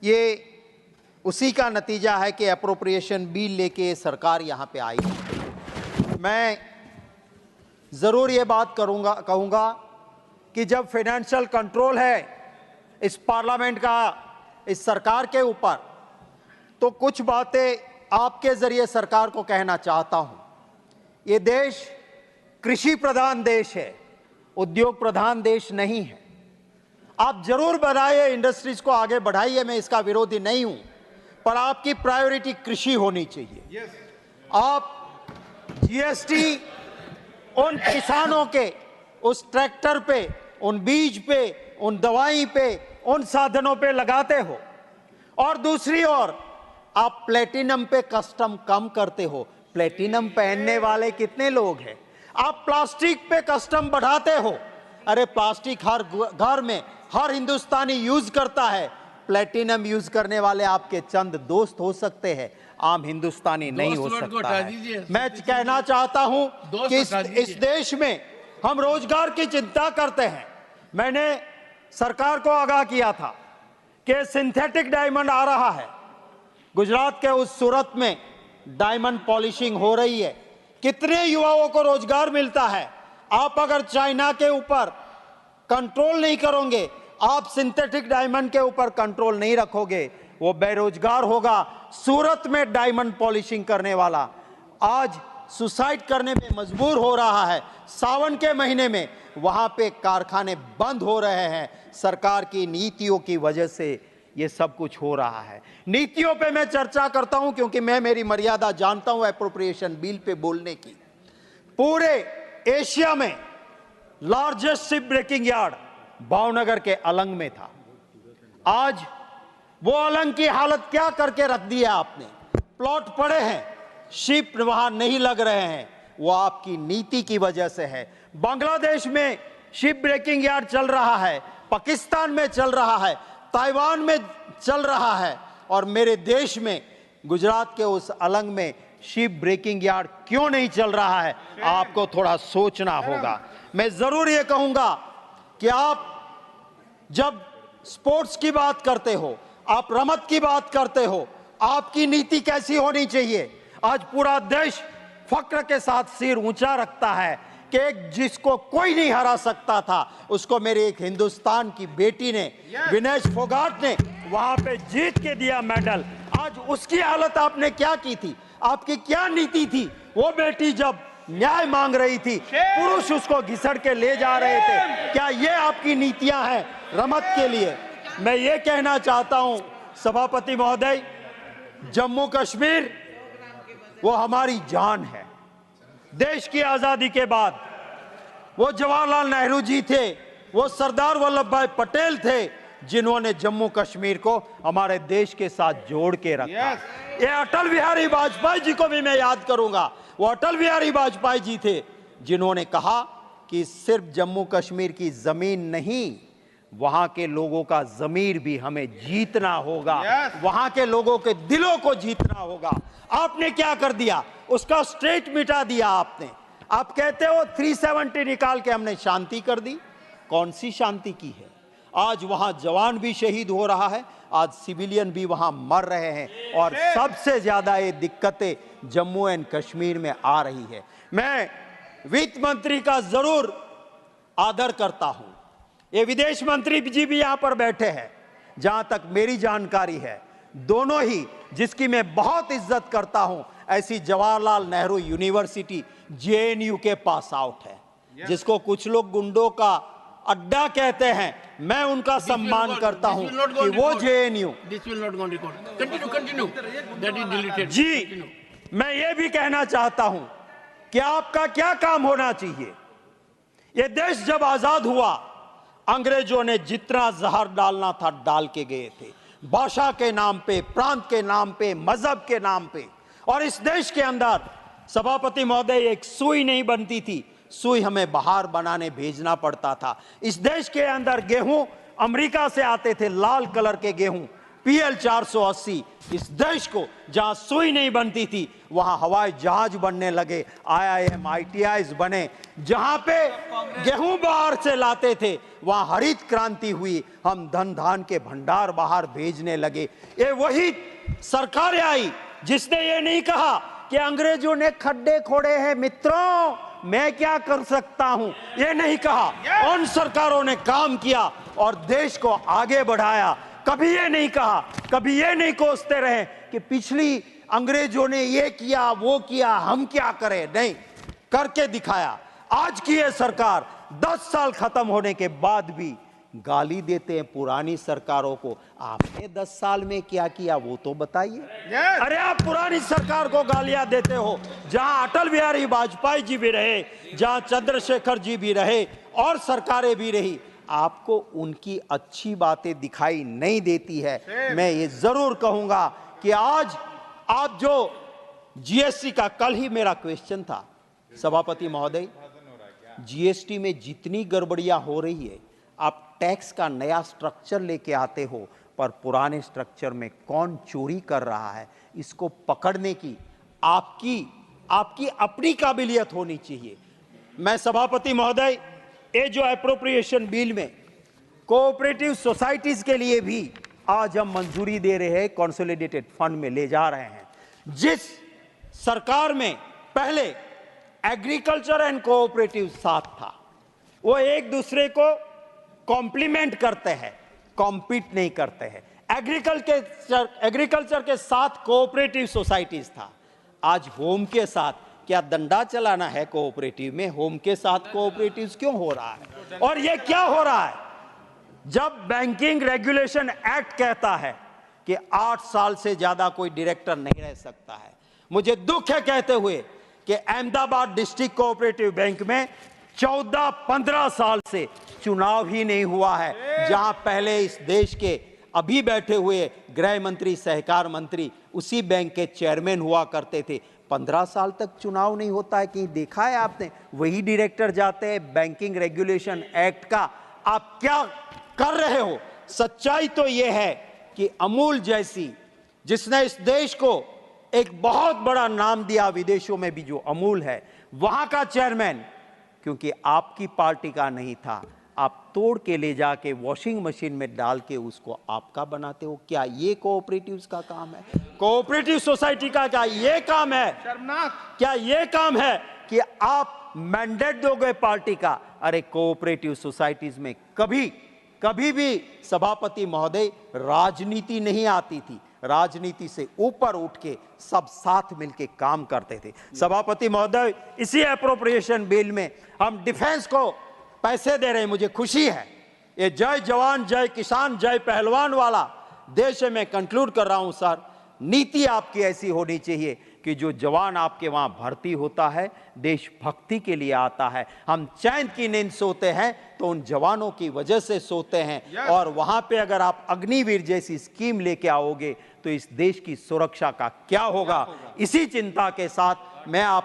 ये उसी का नतीजा है कि अप्रोप्रिएशन बिल लेके सरकार यहाँ पे आई। मैं ज़रूर ये बात कहूँगा कि जब फाइनेंशियल कंट्रोल है इस पार्लियामेंट का इस सरकार के ऊपर, तो कुछ बातें आपके ज़रिए सरकार को कहना चाहता हूँ। ये देश कृषि प्रधान देश है, उद्योग प्रधान देश नहीं है। आप जरूर बढ़ाइए, इंडस्ट्रीज को आगे बढ़ाइए, मैं इसका विरोधी नहीं हूं, पर आपकी प्रायोरिटी कृषि होनी चाहिए। आप जीएसटी उन किसानों के उस ट्रैक्टर पे, उन बीज पे, उन दवाई पे, उन साधनों पे लगाते हो, और दूसरी ओर आप प्लेटिनम पे कस्टम कम करते हो। प्लेटिनम पहनने वाले कितने लोग हैं? आप प्लास्टिक पे कस्टम बढ़ाते हो। अरे प्लास्टिक हर घर में हर हिंदुस्तानी यूज करता है। प्लेटिनम यूज करने वाले आपके चंद दोस्त हो सकते हैं, आम हिंदुस्तानी नहीं हो सकता है। मैं कहना चाहता हूं कि इस देश में हम रोजगार की चिंता करते हैं। मैंने सरकार को आगाह किया था कि सिंथेटिक डायमंड आ रहा है। गुजरात के उस सूरत में डायमंड पॉलिशिंग हो रही है। कितने युवाओं को रोजगार मिलता है। आप अगर चाइना के ऊपर कंट्रोल नहीं करोगे, आप सिंथेटिक डायमंड के ऊपर कंट्रोल नहीं रखोगे, वो बेरोजगार होगा। सूरत में डायमंड पॉलिशिंग करने वाला आज सुसाइड करने में मजबूर हो रहा है। सावन के महीने में वहां पे कारखाने बंद हो रहे हैं। सरकार की नीतियों की वजह से ये सब कुछ हो रहा है। नीतियों पे मैं चर्चा करता हूं क्योंकि मैं मेरी मर्यादा जानता हूं एप्रोप्रिएशन बिल पे बोलने की। पूरे एशिया में largest ship breaking yard Bhavnagar के अलंग में था। आज वो अलंग की हालत क्या करके रख दी है आपने? प्लॉट पड़े हैं, शिप वहां नहीं लग रहे हैं। वो आपकी नीति की वजह से है। बांग्लादेश में शिप ब्रेकिंग यार्ड चल रहा है, पाकिस्तान में चल रहा है, ताइवान में चल रहा है, और मेरे देश में गुजरात के उस अलंग में शिप ब्रेकिंग यार्ड क्यों नहीं चल रहा है? आपको थोड़ा सोचना होगा। मैं जरूर ये कहूंगा कि आप जब स्पोर्ट्स की बात करते हो, आप रमत की बात करते हो, आपकी नीति कैसी होनी चाहिए? आज पूरा देश फक्र के साथ सिर ऊंचा रखता है कि जिसको कोई नहीं हरा सकता था, उसको मेरे एक हिंदुस्तान की बेटी ने, विनेश फोगाट ने वहां पे जीत के दिया मेडल। आज उसकी हालत आपने क्या की थी? आपकी क्या नीति थी? वो बेटी जब न्याय मांग रही थी, पुरुष उसको घिसड़ के ले जा रहे थे। क्या ये आपकी नीतियां हैं रमत के लिए? मैं ये कहना चाहता हूं सभापति महोदय, जम्मू कश्मीर वो हमारी जान है। देश की आजादी के बाद वो जवाहरलाल नेहरू जी थे, वो सरदार वल्लभ भाई पटेल थे, जिन्होंने जम्मू कश्मीर को हमारे देश के साथ जोड़ के रखा। ये अटल बिहारी वाजपेयी जी को भी मैं याद करूंगा। वो अटल बिहारी वाजपेयी जी थे जिन्होंने कहा कि सिर्फ जम्मू कश्मीर की जमीन नहीं, वहां के लोगों का जमीर भी हमें जीतना होगा। वहां के लोगों के दिलों को जीतना होगा। आपने क्या कर दिया? उसका स्टेट मिटा दिया आपने। आप कहते हो 370 निकाल के हमने शांति कर दी। कौन सी शांति की है? आज वहां जवान भी शहीद हो रहा है, आज सिविलियन भी वहां मर रहे हैं, और सबसे ज्यादा ये दिक्कतें जम्मू एंड कश्मीर में आ रही है। मैं वित्त मंत्री का जरूर आदर करता हूं। ये विदेश मंत्री जी भी यहां पर बैठे हैं। जहां तक मेरी जानकारी है, दोनों ही, जिसकी मैं बहुत इज्जत करता हूं, ऐसी जवाहरलाल नेहरू यूनिवर्सिटी जेएनयू के पास आउट है, जिसको कुछ लोग गुंडों का अड्डा कहते हैं। मैं उनका सम्मान करता हूं कि वो जेएनयू जी। मैं ये भी कहना चाहता हूं कि आपका क्या काम होना चाहिए? ये देश जब आजाद हुआ, अंग्रेजों ने जितना जहर डालना था डाल के गए थे, भाषा के नाम पे, प्रांत के नाम पे, मजहब के नाम पे। और इस देश के अंदर सभापति महोदय एक सुई नहीं बनती थी, सुई हमें बाहर बनाने भेजना पड़ता था। इस देश के अंदर गेहूं अमेरिका से आते थे, लाल कलर के गेहूं, PL 480 इस देश को जहां सुई नहीं बनती थी वहां हवाई जहाज बनने लगे, IIM ITIs बने, जहां पे गेहूं बाहर से लाते थे वहां हरित क्रांति हुई, हम धन धान के भंडार बाहर भेजने लगे। ये वही सरकार आई जिसने ये नहीं कहा कि अंग्रेजों ने खड्डे खोड़े हैं मित्रों, मैं क्या कर सकता हूं, ये नहीं कहा। उन सरकारों ने काम किया और देश को आगे बढ़ाया। कभी ये नहीं कहा, कभी ये नहीं कोसते रहे कि पिछली अंग्रेजों ने ये किया वो किया, हम क्या करें, नहीं, करके दिखाया। आज की ये सरकार 10 साल खत्म होने के बाद भी गाली देते हैं पुरानी सरकारों को। आपने 10 साल में क्या किया वो तो बताइए। अरे आप पुरानी सरकार को गालियां देते हो, जहां अटल बिहारी वाजपेयी जी भी रहे, जहां चंद्रशेखर जी भी रहे और सरकारें भी रही, आपको उनकी अच्छी बातें दिखाई नहीं देती है। मैं ये जरूर कहूंगा कि आज आप जो GST का, कल ही मेरा क्वेश्चन था सभापति महोदय, GST में जितनी गड़बड़ियां हो रही है, आप टैक्स का नया स्ट्रक्चर लेके आते हो, पर पुराने स्ट्रक्चर में कौन चोरी कर रहा है इसको पकड़ने की आपकी अपनी काबिलियत होनी चाहिए। मैं सभापति महोदय, ये जो एप्रोप्रिएशन बिल में कोऑपरेटिव सोसाइटीज के लिए भी आज हम मंजूरी दे रहे हैं, कंसोलिडेटेड फंड में ले जा रहे हैं। जिस सरकार में पहले एग्रीकल्चर एंड कोऑपरेटिव साथ था, वो एक दूसरे को कॉम्प्लीमेंट करते हैं, कॉम्पीट नहीं करते हैं। एग्रीकल्चर के साथ कोऑपरेटिव सोसाइटीज था, आज होम के साथ। क्या डंडा चलाना है कोऑपरेटिव में? होम के साथ कोऑपरेटिव क्यों हो रहा है? और ये क्या हो रहा है? जब बैंकिंग रेगुलेशन एक्ट कहता है कि 8 साल से ज्यादा कोई डायरेक्टर नहीं रह सकता है, मुझे दुख है कहते हुए कि अहमदाबाद डिस्ट्रिक्ट कोऑपरेटिव बैंक में 14-15 साल से चुनाव ही नहीं हुआ है, जहां पहले इस देश के अभी बैठे हुए गृह मंत्री, सहकार मंत्री उसी बैंक के चेयरमैन हुआ करते थे। 15 साल तक चुनाव नहीं होता है, कहीं देखा है आपने? वही डायरेक्टर जाते हैं। बैंकिंग रेगुलेशन एक्ट का आप क्या कर रहे हो? सच्चाई तो यह है कि अमूल जैसी, जिसने इस देश को एक बहुत बड़ा नाम दिया विदेशों में भी, जो अमूल है, वहां का चेयरमैन क्योंकि आपकी पार्टी का नहीं था, आप तोड़ के ले जाके वॉशिंग मशीन में डाल के उसको आपका बनाते हो। क्या ये कोऑपरेटिव्स का काम है? कोऑपरेटिव सोसाइटी का क्या ये काम है? शर्मनाक। क्या ये काम है कि आप मैंडेट दोगे पार्टी का? अरे कोऑपरेटिव सोसाइटीज में कभी भी सभापति महोदय राजनीति नहीं आती थी। राजनीति से ऊपर उठ के सब साथ मिलके काम करते थे। सभापति महोदय, इसी एप्रोप्रिएशन बिल में हम डिफेंस को पैसे दे रहे हैं, मुझे खुशी है। ये जय जवान जय किसान जय पहलवान वाला देश है। मैं कंक्लूड कर रहा हूं सर, नीति आपकी ऐसी होनी चाहिए कि जो जवान आपके वहां भर्ती होता है देशभक्ति के लिए आता है। हम चैन की नींद सोते हैं तो उन जवानों की वजह से सोते हैं। और वहां पे अगर आप अग्निवीर जैसी स्कीम लेके आओगे तो इस देश की सुरक्षा का क्या होगा? इसी चिंता के साथ मैं आप